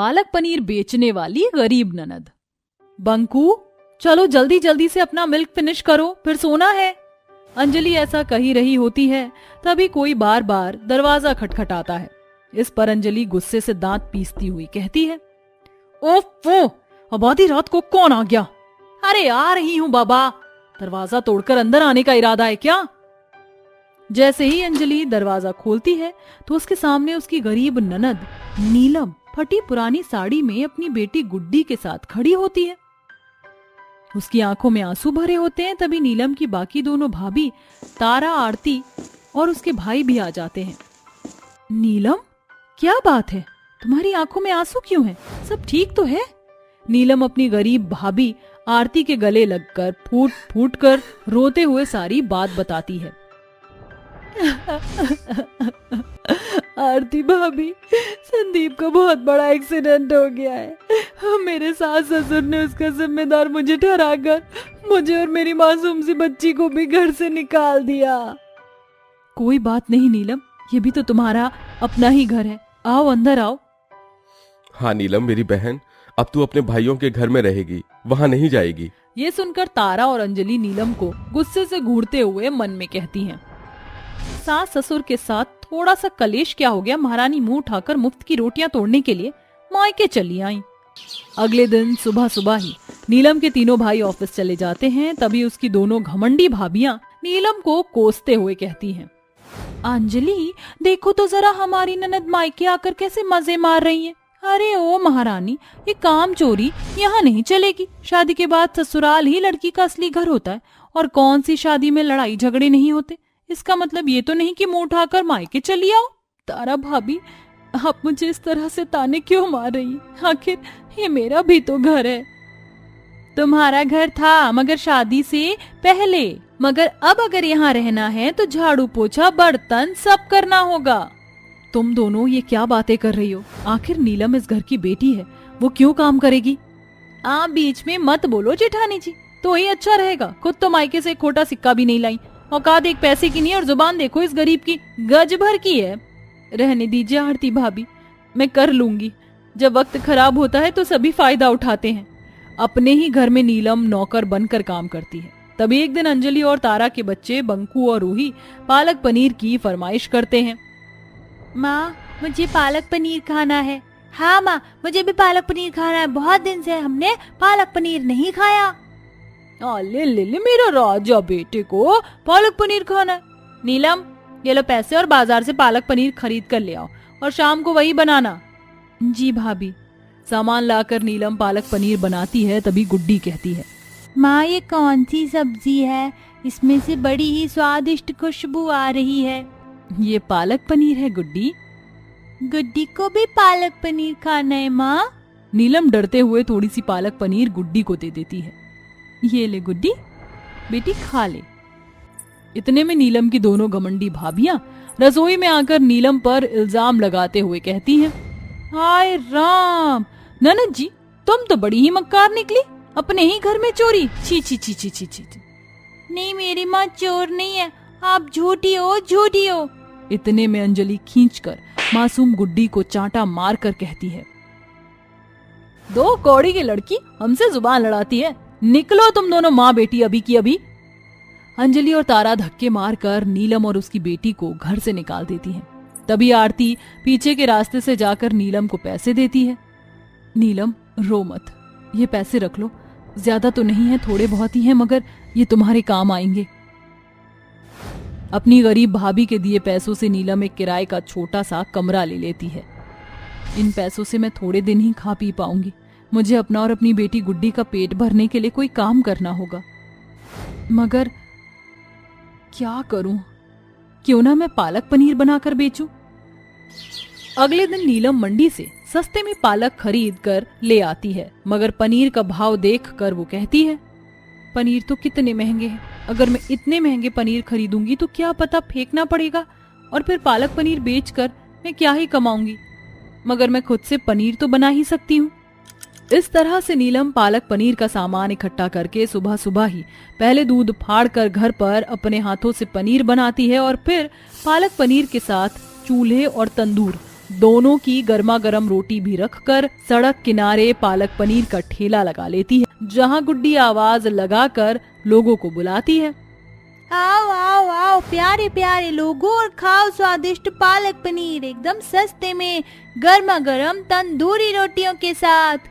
पालक पनीर बेचने वाली गरीब ननद। बंकू, चलो जल्दी जल्दी से अपना मिल्क फिनिश करो, फिर सोना है। अंजलि ऐसा कही रही होती है, तभी कोई बार बार दरवाजा खटखटाता है। इस पर अंजलि गुस्से से दांत पीसती हुई कहती है, ओफो, अब आधी रात को कौन आ गया? अरे आ रही हूँ बाबा, दरवाजा तोड़कर अंदर आने का इरादा है क्या? जैसे ही अंजलि दरवाजा खोलती है तो उसके सामने उसकी गरीब ननद नीलम फटी पुरानी साड़ी में अपनी बेटी गुड्डी के साथ खड़ी होती है। उसकी आंखों में आंसू भरे होते हैं। तभी नीलम की बाकी दोनों भाभी तारा, आरती और उसके भाई भी आ जाते हैं। नीलम, क्या बात है, तुम्हारी आंखों में आंसू क्यों हैं? सब ठीक तो है? नीलम अपनी गरीब भाभी आरती के गले लगकर फूट फूट कर रोते हुए सारी बात बताती है। आरती भाभी, संदीप का बहुत बड़ा एक्सीडेंट हो गया है। मेरे सास ससुर ने उसका जिम्मेदार मुझे ठहराकर मुझे और मेरी मासूम सी बच्ची को भी घर से निकाल दिया। कोई बात नहीं नीलम, ये भी तो तुम्हारा अपना ही घर है, आओ अंदर आओ। हाँ नीलम मेरी बहन, अब तू अपने भाइयों के घर में रहेगी, वहाँ नहीं जाएगी। ये सुनकर तारा और अंजलि नीलम को गुस्से से घूरते हुए मन में कहती हैं, सास ससुर के साथ थोड़ा सा कलेश क्या हो गया, महारानी मुंह उठाकर मुफ्त की रोटियां तोड़ने के लिए मायके चली आई। अगले दिन सुबह सुबह ही नीलम के तीनों भाई ऑफिस चले जाते हैं। तभी उसकी दोनों घमंडी भाभियां नीलम को कोसते हुए कहती हैं, अंजलि देखो तो जरा हमारी ननद मायके आकर कैसे मजे मार रही है। अरे ओ महारानी, ये काम चोरी यहाँ नहीं चलेगी। शादी के बाद ससुराल ही लड़की का असली घर होता है, और कौन सी शादी में लड़ाई झगड़े नहीं होते। इसका मतलब ये तो नहीं कि मुंह उठाकर मायके चली आओ। तारा भाभी, आप मुझे इस तरह से ताने क्यों मार रही? आखिर ये मेरा भी तो घर है। तुम्हारा घर था मगर शादी से पहले, मगर अब अगर यहाँ रहना है तो झाड़ू पोछा बर्तन सब करना होगा। तुम दोनों ये क्या बातें कर रही हो? आखिर नीलम इस घर की बेटी है, वो क्यों काम करेगी? आप बीच में मत बोलो जेठानी जी, तो ही अच्छा रहेगा। खुद तो मायके से एक खोटा सिक्का भी नहीं लाई, औकात एक पैसे की नहीं, और जुबान देखो इस गरीब की, गज भर की है। रहने दीजिए आरती भाभी, मैं कर लूंगी। जब वक्त खराब होता है तो सभी फायदा उठाते हैं। अपने ही घर में नीलम नौकर बनकर काम करती है। तभी एक दिन अंजलि और तारा के बच्चे बंकू और रूही पालक पनीर की फरमाइश करते हैं। माँ, मुझे पालक पनीर खाना है। हाँ माँ, मुझे भी पालक पनीर खाना है, बहुत दिन से हमने पालक पनीर नहीं खाया। ले ले ले, मेरा राजा बेटे को पालक पनीर खाना है। नीलम, ये लो पैसे और बाजार से पालक पनीर खरीद कर ले आओ, और शाम को वही बनाना। जी भाभी। सामान लाकर नीलम पालक पनीर बनाती है। तभी गुड्डी कहती है, माँ ये कौन सी सब्जी है? इसमें से बड़ी ही स्वादिष्ट खुशबू आ रही है। ये पालक पनीर है गुड्डी। गुड्डी को भी पालक पनीर खाना है माँ? नीलम डरते हुए थोड़ी सी पालक पनीर गुड्डी को दे देती है। ये ले गुड्डी, बेटी खा ले। इतने में नीलम की दोनों घमंडी भाभियां रसोई में आकर नीलम पर इल्जाम लगाते हुए कहती हैं, हाय राम, ननद जी तुम तो बड़ी ही मक्कार निकली, अपने ही घर में चोरी। छी छी छी छी छी छी। नहीं मेरी माँ चोर नहीं है, आप झूठी हो, झूठी हो। इतने में अंजलि खींचकर मासूम गुड्डी को चांटा मार कर कहती है, दो कौड़ी की लड़की हमसे जुबान लड़ाती है, निकलो तुम दोनों माँ बेटी अभी की अभी। अंजलि और तारा धक्के मारकर नीलम और उसकी बेटी को घर से निकाल देती हैं। तभी आरती पीछे के रास्ते से जाकर नीलम को पैसे देती है। नीलम रो मत, ये पैसे रख लो, ज्यादा तो नहीं है, थोड़े बहुत ही हैं, मगर ये तुम्हारे काम आएंगे। अपनी गरीब भाभी के दिए पैसों से नीलम एक किराए का छोटा सा कमरा ले लेती है। इन पैसों से मैं थोड़े दिन ही खा पी पाऊंगी, मुझे अपना और अपनी बेटी गुड्डी का पेट भरने के लिए कोई काम करना होगा। मगर क्या करूं? क्यों ना मैं पालक पनीर बनाकर बेचूं। अगले दिन नीलम मंडी से सस्ते में पालक खरीद कर ले आती है, मगर पनीर का भाव देखकर वो कहती है, पनीर तो कितने महंगे हैं, अगर मैं इतने महंगे पनीर खरीदूंगी तो क्या पता फेंकना पड़ेगा, और फिर पालक पनीर बेचकर मैं क्या ही कमाऊंगी। मगर मैं खुद से पनीर तो बना ही सकती हूँ। इस तरह से नीलम पालक पनीर का सामान इकट्ठा करके सुबह सुबह ही पहले दूध फाड़कर घर पर अपने हाथों से पनीर बनाती है, और फिर पालक पनीर के साथ चूल्हे और तंदूर दोनों की गर्मा गर्म रोटी भी रखकर सड़क किनारे पालक पनीर का ठेला लगा लेती है, जहाँ गुड्डी आवाज लगाकर लोगों को बुलाती है। आओ आओ आओ प्यारे प्यारे लोगों, और खाओ स्वादिष्ट पालक पनीर एकदम सस्ते में, गर्मा गर्म तंदूरी रोटियों के साथ।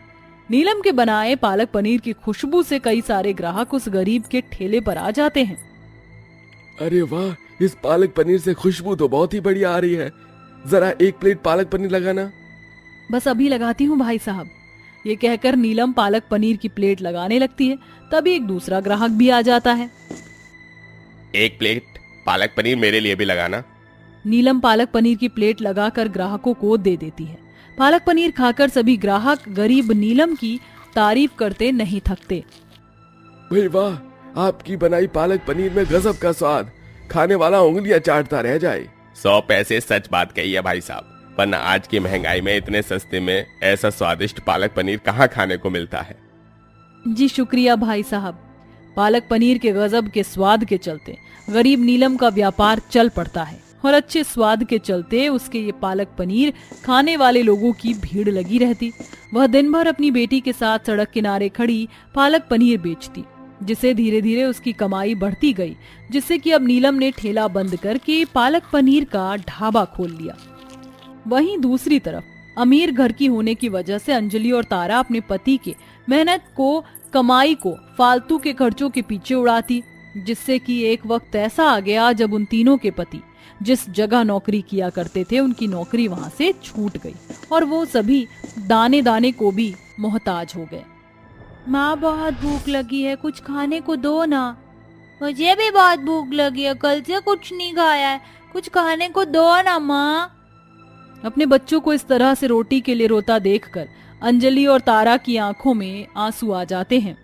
नीलम के बनाए पालक पनीर की खुशबू से कई सारे ग्राहक उस गरीब के ठेले पर आ जाते हैं। अरे वाह, इस पालक पनीर से खुशबू तो बहुत ही बढ़िया आ रही है। जरा एक प्लेट पालक पनीर लगाना। बस अभी लगाती हूँ भाई साहब। ये कहकर नीलम पालक पनीर की प्लेट लगाने लगती है। तभी एक दूसरा ग्राहक भी आ जाता है। एक प्लेट पालक पनीर मेरे लिए भी लगाना। नीलम पालक पनीर की प्लेट लगाकर ग्राहकों को दे देती है। पालक पनीर खाकर सभी ग्राहक गरीब नीलम की तारीफ करते नहीं थकते। भाई वाह, आपकी बनाई पालक पनीर में गजब का स्वाद, खाने वाला उंगलियां चाटता रह जाए। 100 पैसे सच बात कही है भाई साहब, वरना आज की महंगाई में इतने सस्ते में ऐसा स्वादिष्ट पालक पनीर कहाँ खाने को मिलता है। जी शुक्रिया भाई साहब। पालक पनीर के गजब के स्वाद के चलते गरीब नीलम का व्यापार चल पड़ता है और अच्छे स्वाद के चलते उसके ये पालक पनीर खाने वाले लोगों की भीड़ लगी रहती। वह दिन भर अपनी बेटी के साथ सड़क किनारे खड़ी पालक पनीर बेचती, जिसे धीरे धीरे उसकी कमाई बढ़ती गई, जिससे कि अब नीलम ने ठेला बंद करके पालक पनीर का ढाबा खोल लिया। वहीं दूसरी तरफ अमीर घर की होने की वजह से अंजलि और तारा अपने पति के मेहनत को, कमाई को फालतू के खर्चों के पीछे उड़ाती, जिससे कि एक वक्त ऐसा आ गया जब उन तीनों के पति जिस जगह नौकरी किया करते थे उनकी नौकरी वहां से छूट गई और वो सभी दाने दाने को भी मोहताज हो गए। माँ बहुत भूख लगी है, कुछ खाने को दो ना। मुझे भी बहुत भूख लगी है, कल से कुछ नहीं खाया है, कुछ खाने को दो ना माँ। अपने बच्चों को इस तरह से रोटी के लिए रोता देखकर अंजलि और तारा की आंखों में आंसू आ जाते हैं।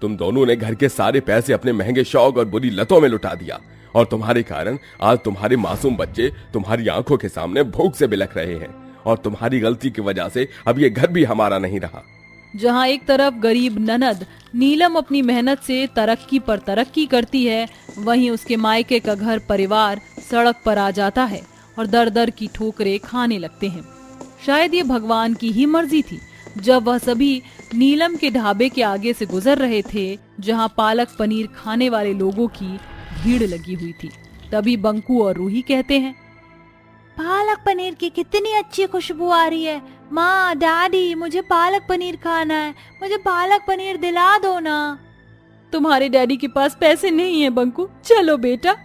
तुम दोनों ने घर के सारे पैसे अपने महंगे शौक और बुरी लतों में लुटा दिया और तुम्हारे कारण आज तुम्हारे मासूम बच्चे तुम्हारी आंखों के सामने भूख से बिलख रहे हैं और तुम्हारी गलती की वजह से अब ये घर भी हमारा नहीं रहा। जहां एक तरफ गरीब ननद नीलम अपनी मेहनत से तरक्की पर तरक्की करती है, वहीं उसके मायके का घर परिवार सड़क पर आ जाता है और दर दर की ठोकरें खाने लगते हैं। शायद ये भगवान की ही मर्जी थी। जब वह सभी नीलम के ढाबे के आगे से गुजर रहे थे, जहां पालक पनीर खाने वाले लोगों की भीड़ लगी हुई थी, तभी बंकू और रूही कहते हैं, पालक पनीर की कितनी अच्छी खुशबू आ रही है। माँ, डैडी, मुझे पालक पनीर खाना है, मुझे पालक पनीर दिला दो ना। तुम्हारे डैडी के पास पैसे नहीं है बंकू, चलो बेटा।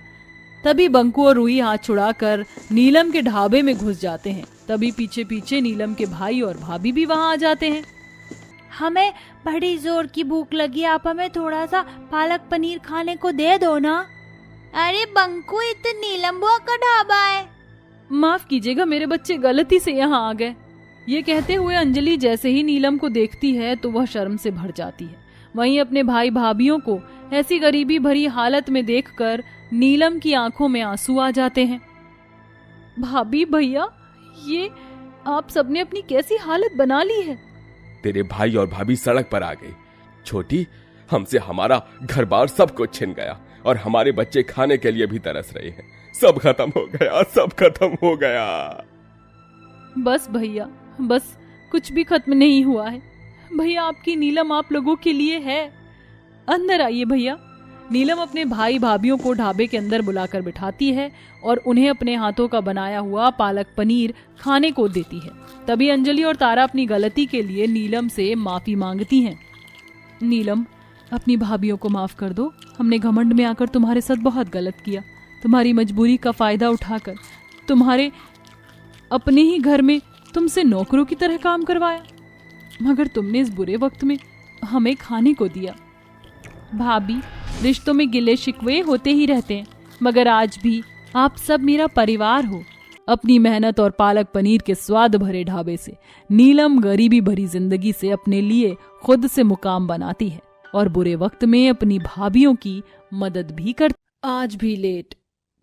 तभी बंकू और रूही हाथ छुड़ाकर नीलम के ढाबे में घुस जाते हैं। तभी पीछे पीछे नीलम के भाई और भाभी भी वहाँ आ जाते हैं। हमें बड़ी जोर की भूख लगी, आप हमें थोड़ा सा पालक पनीर खाने को दे दो ना। अरे बंकू, ये तो नीलम बुआ का ढाबा है। माफ कीजिएगा, मेरे बच्चे गलती से यहाँ आ गए। ये कहते हुए अंजलि जैसे ही नीलम को देखती है तो वह शर्म से भर जाती है। वहीं अपने भाई भाभीियों को ऐसी गरीबी भरी हालत में देखकर नीलम की आंखों में आंसू आ जाते हैं। भाभी, भैया, ये आप सबने अपनी कैसी हालत बना ली है। तेरे भाई और भाभी सड़क पर आ गए। छोटी, हमसे हमारा घर बार सब कुछ छिन गया और हमारे बच्चे खाने के लिए भी तरस रहे हैं। सब खत्म हो गया, सब खत्म हो गया। बस भैया, बस कुछ भी खत्म नहीं हुआ है। भैया, आपकी नीलम आप लोगों के लिए है। अंदर आइए भैया। नीलम अपने भाई भाभीियों को ढाबे के अंदर बुलाकर बिठाती है और उन्हें अपने हाथों का बनाया हुआ पालक पनीर खाने को देती है। तभी अंजलि और तारा अपनी गलती के लिए नीलम से माफी मांगती हैं। नीलम, अपनी भाभीियों को माफ कर दो। हमने घमंड में आकर तुम्हारे साथ बहुत गलत किया। तुम्हारी मजबूरी का फायदा उठाकर तुम्हारे अपने ही घर में तुमसे नौकरों की तरह काम करवाया, मगर तुमने इस बुरे वक्त में हमें खाने को दिया। भाभी, रिश्तों में गिले शिकवे होते ही रहते हैं, मगर आज भी आप सब मेरा परिवार हो। अपनी मेहनत और पालक पनीर के स्वाद भरे ढाबे से नीलम गरीबी भरी जिंदगी से अपने लिए खुद से मुकाम बनाती है और बुरे वक्त में अपनी भाभीियों की मदद भी करती। आज भी लेट,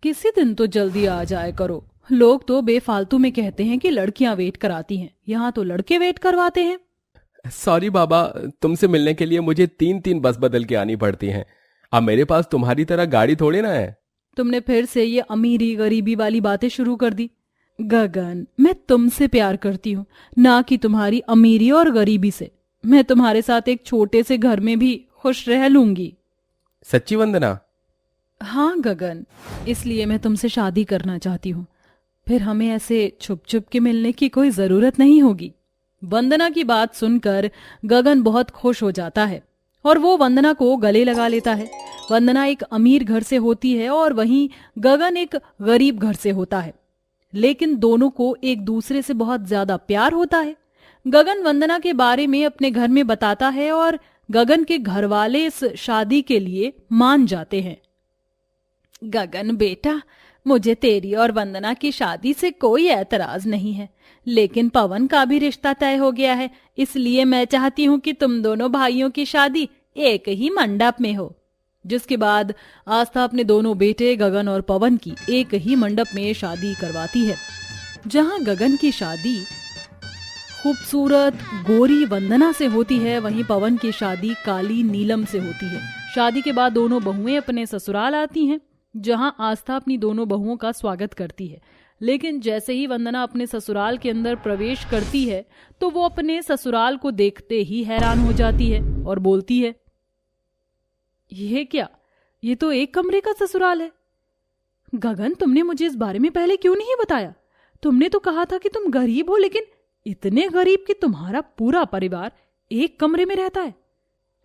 किसी दिन तो जल्दी आ जाए करो। लोग तो बेफालतू में कहते हैं कि लड़कियां वेट कराती हैं, यहाँ तो लड़के वेट करवाते हैं। सॉरी बाबा, तुमसे मिलने के लिए मुझे 3-3 बस बदल के आनी पड़ती हैं। अब मेरे पास तुम्हारी तरह गाड़ी थोड़ी ना है। तुमने फिर से ये अमीरी गरीबी वाली बातें शुरू कर दी। गगन, मैं तुमसे प्यार करती हूँ, ना कि तुम्हारी अमीरी और गरीबी से। मैं तुम्हारे साथ एक छोटे से घर में भी खुश रह लूंगी। सच्ची वंदना? हाँ गगन, इसलिए मैं तुमसे शादी करना चाहती हूँ। फिर हमें ऐसे छुप छुप के मिलने की कोई जरूरत नहीं होगी। वंदना की बात सुनकर गगन बहुत खुश हो जाता है और वो वंदना को गले लगा लेता है। वंदना एक अमीर घर से होती है और वहीं गगन एक गरीब घर से होता है, लेकिन दोनों को एक दूसरे से बहुत ज्यादा प्यार होता है। गगन वंदना के बारे में अपने घर में बताता है और गगन के घर वाले इस शादी के लिए मान जाते हैं। गगन बेटा, मुझे तेरी और वंदना की शादी से कोई एतराज नहीं है, लेकिन पवन का भी रिश्ता तय हो गया है, इसलिए मैं चाहती हूँ कि तुम दोनों भाइयों की शादी एक ही मंडप में हो। जिसके बाद आस्था अपने दोनों बेटे गगन और पवन की एक ही मंडप में शादी करवाती है। जहां गगन की शादी खूबसूरत गोरी वंदना से होती है, वहीं पवन की शादी काली नीलम से होती है। शादी के बाद दोनों बहुएं अपने ससुराल आती हैं, जहां आस्था अपनी दोनों बहुओं का स्वागत करती है। लेकिन जैसे ही वंदना अपने ससुराल के अंदर प्रवेश करती है तो वो अपने ससुराल को देखते ही हैरान हो जाती है और बोलती है, ये क्या, ये तो एक कमरे का ससुराल है। गगन, तुमने मुझे इस बारे में पहले क्यों नहीं बताया? तुमने तो कहा था कि तुम गरीब हो, लेकिन इतने गरीब कि तुम्हारा पूरा परिवार एक कमरे में रहता है।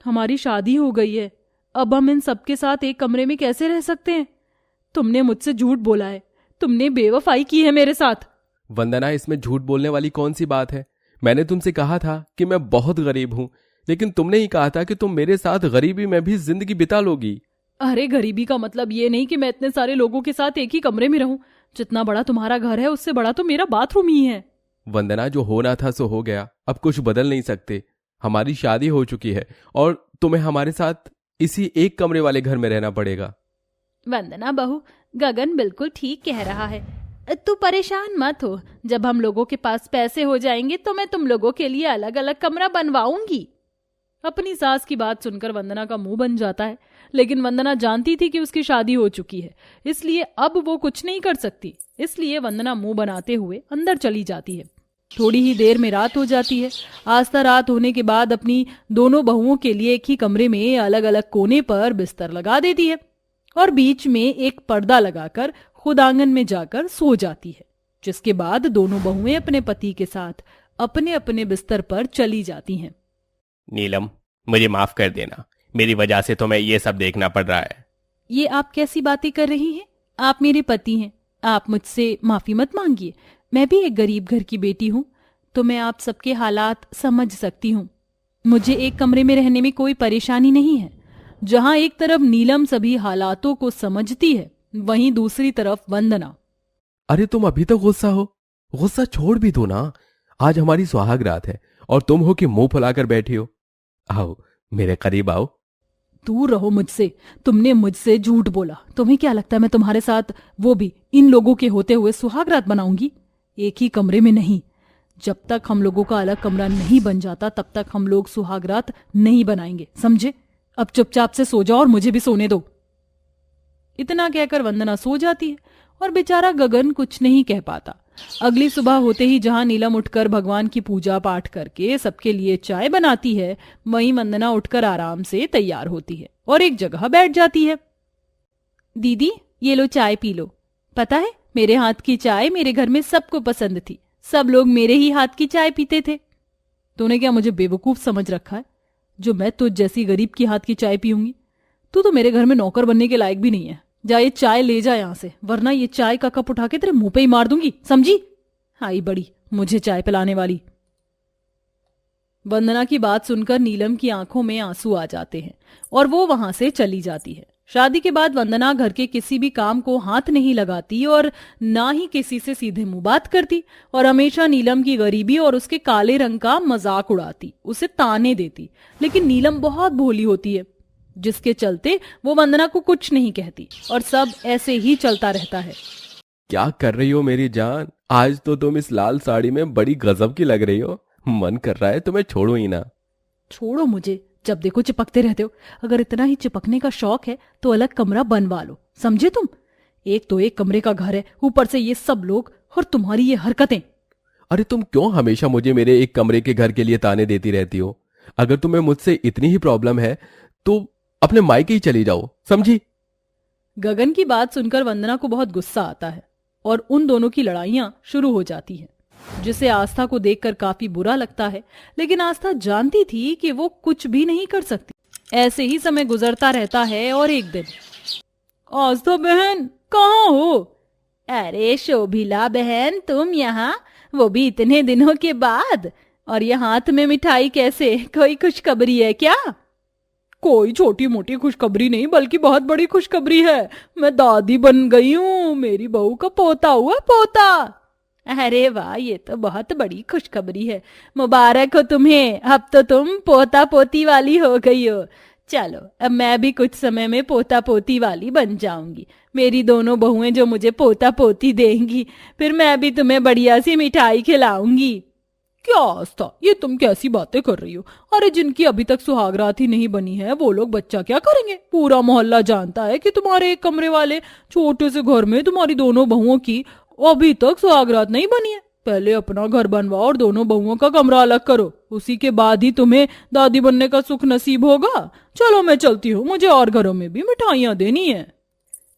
हमारी शादी हो गई है, अब हम इन सबके साथ एक कमरे में कैसे रह सकते हैं? तुमने मुझसे झूठ बोला है, तुमने बेवफाई की है मेरे साथ। वंदना, इसमें झूठ बोलने वाली कौन सी बात है? मैंने तुमसे कहा था कि मैं बहुत गरीब हूँ, लेकिन तुमने ही कहा था कि तुम मेरे साथ गरीबी में भी जिंदगी बिता लोगी। अरे गरीबी का मतलब ये नहीं कि मैं इतने सारे लोगों के साथ एक ही कमरे में रहूं। जितना बड़ा तुम्हारा घर है उससे बड़ा तो मेरा बाथरूम ही है। वंदना, जो होना था सो हो गया, अब कुछ बदल नहीं सकते। हमारी शादी हो चुकी है और तुम्हें हमारे साथ इसी एक कमरे वाले घर में रहना पड़ेगा। वंदना बहू, गगन बिल्कुल ठीक कह रहा है, तू परेशान मत हो। जब हम लोगों के पास पैसे हो जाएंगे तो मैं तुम लोगों के लिए अलग अलग कमरा बनवाऊंगी। अपनी सास की बात सुनकर वंदना का मुंह बन जाता है, लेकिन वंदना जानती थी कि उसकी शादी हो चुकी है, इसलिए अब वो कुछ नहीं कर सकती। इसलिए वंदना मुंह बनाते हुए अंदर चली जाती है। थोड़ी ही देर में रात हो जाती है। आस्था रात होने के बाद अपनी दोनों बहुओं के लिए एक ही कमरे में अलग अलग कोने पर बिस्तर लगा देती है और बीच में एक पर्दा लगाकर खुद आंगन में जाकर सो जाती है। जिसके बाद दोनों बहुएं अपने पति के साथ अपने अपने बिस्तर पर चली जाती हैं। नीलम, मुझे माफ कर देना, मेरी वजह से तुम्हें ये सब देखना पड़ रहा है। ये आप कैसी बातें कर रही हैं? आप मेरे पति हैं, आप मुझसे माफी मत मांगिए। मैं भी एक गरीब घर की बेटी हूँ, तो मैं आप सबके हालात समझ सकती हूँ। मुझे एक कमरे में रहने में कोई परेशानी नहीं है। जहाँ एक तरफ नीलम सभी हालातों को समझती है, वहीं दूसरी तरफ वंदना। अरे तुम अभी तक गुस्सा हो? गुस्सा छोड़ भी दो ना। आज हमारी सुहाग रात है और तुम हो कि मुंह फुलाकर बैठी हो। आओ, मेरे करीब आओ। दूर रहो मुझसे, तुमने मुझसे झूठ बोला। तुम्हें क्या लगता है मैं तुम्हारे साथ, वो भी इन लोगों के होते हुए, सुहाग रात बनाऊंगी? एक ही कमरे में नहीं। जब तक हम लोगों का अलग कमरा नहीं बन जाता तब तक हम लोग सुहाग रात नहीं बनाएंगे, समझे? अब चुपचाप से सो जाओ और मुझे भी सोने दो। इतना कहकर वंदना सो जाती है और बेचारा गगन कुछ नहीं कह पाता। अगली सुबह होते ही जहां नीलम उठकर भगवान की पूजा पाठ करके सबके लिए चाय बनाती है, वहीं वंदना उठकर आराम से तैयार होती है और एक जगह बैठ जाती है। दीदी, ये लो चाय पी लो। पता है, मेरे हाथ की चाय मेरे घर में सबको पसंद थी। सब लोग मेरे ही हाथ की चाय पीते थे। तूने क्या मुझे बेवकूफ समझ रखा है जो मैं तुझ जैसी गरीब की हाथ की चाय पीऊंगी? तू तो मेरे घर में नौकर बनने के लायक भी नहीं है। जा ये चाय ले जा यहाँ से, वरना ये चाय का कप उठा के तेरे मुंह पे ही मार दूंगी, समझी? आई बड़ी मुझे चाय पिलाने वाली। वंदना की बात सुनकर नीलम की आंखों में आंसू आ जाते हैं और वो वहां से चली जाती है। शादी के बाद वंदना घर के किसी भी काम को हाथ नहीं लगाती और ना ही किसी से सीधे मुंह बात करती और हमेशा नीलम की गरीबी और उसके काले रंग का मजाक उड़ाती, उसे ताने देती। लेकिन नीलम बहुत भोली होती है, जिसके चलते वो वंदना को कुछ नहीं कहती और सब ऐसे ही चलता रहता है। क्या कर रही हो मेरी जान? आज तो तुम इस लाल साड़ी में बड़ी गजब की लग रही हो। मन कर रहा है तुम्हें छोड़ो ही ना। छोड़ो मुझे, जब देखो चिपकते रहते हो। अगर इतना ही चिपकने का शौक है तो अलग कमरा बनवा लो, समझे तुम? एक तो एक कमरे का घर है, ऊपर से ये सब लोग और तुम्हारी ये हरकतें। अरे तुम क्यों हमेशा मुझे मेरे एक कमरे के घर के लिए ताने देती रहती हो? अगर तुम्हें मुझसे इतनी ही प्रॉब्लम है तो अपने मायके ही चली जाओ, समझी? गगन की बात सुनकर वंदना को बहुत गुस्सा आता है और उन दोनों की लड़ाइयां शुरू हो जाती हैं, जिसे आस्था को देखकर काफी बुरा लगता है। लेकिन आस्था जानती थी कि वो कुछ भी नहीं कर सकती। ऐसे ही समय गुजरता रहता है और एक दिन, आस्था बहन कहाँ हो? अरे शोभिला बहन, तुम यहाँ, वो भी इतने दिनों के बाद। और ये हाथ में मिठाई कैसे? कोई खुशखबरी है क्या? कोई छोटी मोटी खुशखबरी नहीं, बल्कि बहुत बड़ी खुशखबरी है। मैं दादी बन गई हूँ, मेरी बहू का पोता हुआ पोता। अरे वाह, ये तो बहुत बड़ी खुशखबरी है। मुबारक हो तुम्हें, अब तो तुम पोता पोती वाली हो गई हो। चलो अब मैं भी कुछ समय में पोता पोती वाली बन जाऊंगी। मेरी दोनों बहुएं जो मुझे पोता पोती देंगी, फिर मैं भी तुम्हें बढ़िया सी मिठाई खिलाऊंगी। क्या आस्था, ये तुम कैसी बातें कर रही हो? अरे जिनकी अभी तक सुहागरात ही नहीं बनी है वो लोग बच्चा क्या करेंगे? पूरा मोहल्ला जानता है कि तुम्हारे एक कमरे वाले छोटे से घर में तुम्हारी दोनों बहुओं की अभी तक सुहागरात नहीं बनी है। पहले अपना घर बनवाओ और दोनों बहुओं का कमरा अलग करो, उसी के बाद ही तुम्हें दादी बनने का सुख नसीब होगा। चलो मैं चलती हूँ, मुझे और घरों में भी मिठाइयाँ देनी है।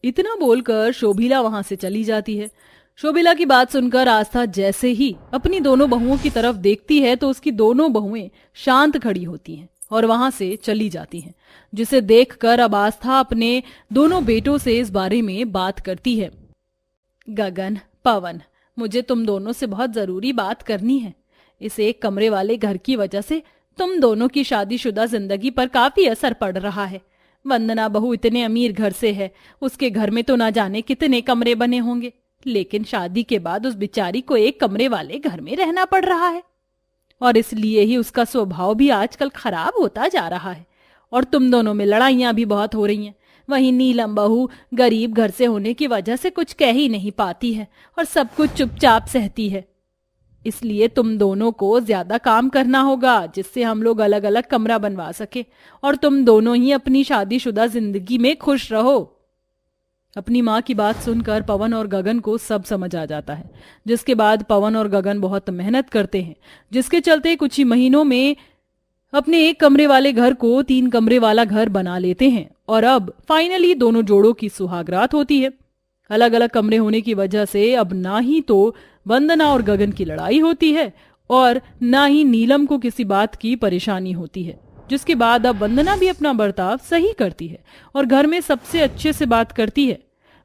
इतना बोलकर शोभिला वहां से चली जाती है। शोभिला की बात सुनकर आस्था जैसे ही अपनी दोनों बहुओं की तरफ देखती है तो उसकी दोनों बहुएं शांत खड़ी होती हैं और वहां से चली जाती हैं, जिसे देखकर अब आस्था अपने दोनों बेटों से इस बारे में बात करती है। गगन, पवन, मुझे तुम दोनों से बहुत जरूरी बात करनी है। इस एक कमरे वाले घर की वजह से तुम दोनों की शादीशुदा जिंदगी पर काफी असर पड़ रहा है। वंदना बहू इतने अमीर घर से है, उसके घर में तो ना जाने कितने कमरे बने होंगे, लेकिन शादी के बाद उस बिचारी को एक कमरे वाले घर में रहना पड़ रहा है और इसलिए ही उसका स्वभाव भी आजकल खराब होता जा रहा है। और तुम दोनों में लड़ाइयां भी बहुत हो रही हैं। वहीं नीलम बहू गरीब घर से होने की वजह से कुछ कह ही नहीं पाती है और सब कुछ चुपचाप सहती है। इसलिए तुम दोनों को ज्यादा काम करना होगा, जिससे हम लोग अलग अलग कमरा बनवा सके और तुम दोनों ही अपनी शादीशुदा जिंदगी में खुश रहो। अपनी माँ की बात सुनकर पवन और गगन को सब समझ आ जाता है, जिसके बाद पवन और गगन बहुत मेहनत करते हैं, जिसके चलते कुछ ही महीनों में अपने एक कमरे वाले घर को 3 कमरे वाला घर बना लेते हैं। और अब फाइनली दोनों जोड़ों की सुहागरात होती है। अलग अलग कमरे होने की वजह से अब ना ही तो वंदना और गगन की लड़ाई होती है और ना ही नीलम को किसी बात की परेशानी होती है, जिसके बाद अब वंदना भी अपना बर्ताव सही करती है और घर में सबसे अच्छे से बात करती है।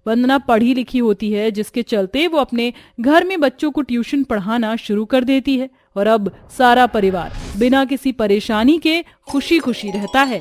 वंदना पढ़ी लिखी होती है, जिसके चलते वो अपने घर में बच्चों को ट्यूशन पढ़ाना शुरू कर देती है और अब सारा परिवार बिना किसी परेशानी के खुशी खुशी रहता है।